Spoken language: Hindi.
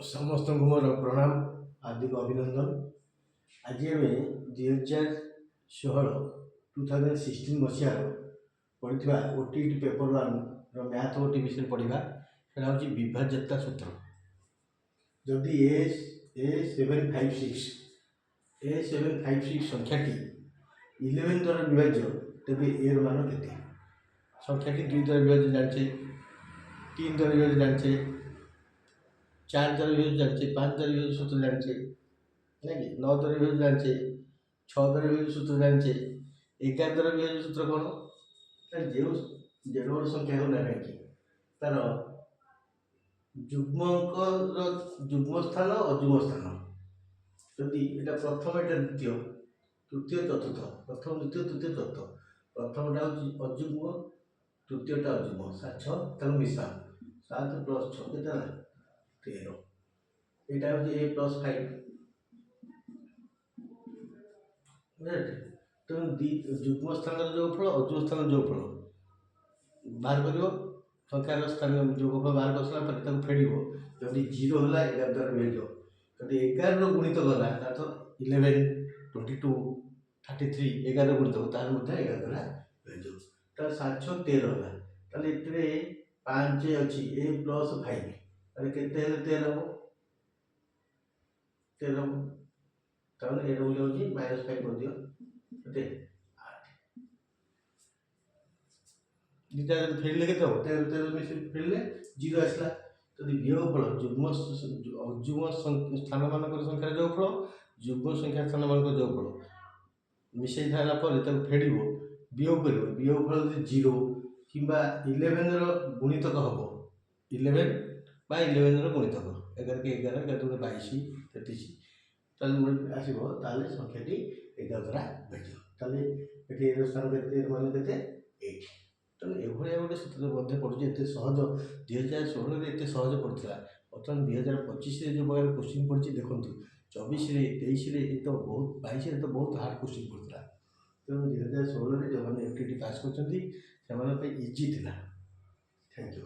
समस्त मोर प्रणाम हार्दिक अभिनंदन। आज आम 2016 2016 मसीहार पढ़ा ओटीटी पेपर 1 मैथ ओटी विषय पढ़ा से हूँ विभाज्यता सूत्र। जदि A756 संख्याटी 11 द्वारा विभाज्य तेज ए मान के संख्याटी 2 द्वारा विभाज्य जाचे, 3 द्वारा विभाज्य जाचे, 4 द्वारा विभाज्य जाचे, 5 द्वारा विभाज्य सूत्र जाचे ना कि 9 द्वारा विभाज्य जाचे, 6 द्वारा विभाज्य सूत्र जाचे, 11 द्वारा विभाज्य सूत्र कौन जो जेड बड़ संख्या हो ना कहीं तार जुग्म स्थान अजुग्म स्थान जदि एटा प्रथम एटा द्वितीय तृतीय चतुर्थ प्रथम द्वितीय तृतीय चतुर्थ प्रथमटा हूँ अजुग्म तृतीयटा अजुग्म 6 मिसा 7 + 6 के 13 यहाँ हूँ A+5 तेणु जुग्म स्थान जो फल अजुग्म स्थान जो फल बाहर कर संख्यार स्थान जोगफल बाहर कर फेड़ जब 0 है 11 द्वारा विभाज्य जब 11 गुणित गला तो 11 22 33 11 गुणित तार 11 द्वारा विभाज्य तो 7 13 है 5 अच्छी A+5 के 13 हम 13 हम तब ये हूँ -5 कर दियो के 8 दुटा फेरले के 13 13 में फेरले 0 आसला यदि वियोगफल जुग्म अजुग्म स्थान मानक संख्यार जोगफल जुग्म संख्या स्थान मानक जोगफल मिसई सारापर फेड़ वियोग कर वियोगफल यदि 0 कि 11 गुणितक हम 11 बा 11 गुणितक 11 के 11 11 22 33 आसो संख्याटी 11 द्वारा विभाज्य ये स्थान के मान के 8 तेणु एभलिया गोटे सूत्र पड़े एत सहज 2016 एत सहज पड़ा बर्तमान 2025 जो प्रकार क्वेश्चन पड़ी देखो 24 23 तो बहुत 22 तो बहुत हार्ड क्वेश्चन पड़ा तेणु 2016 जो मैंने ओटीटी पास कर इजी था। Thank you.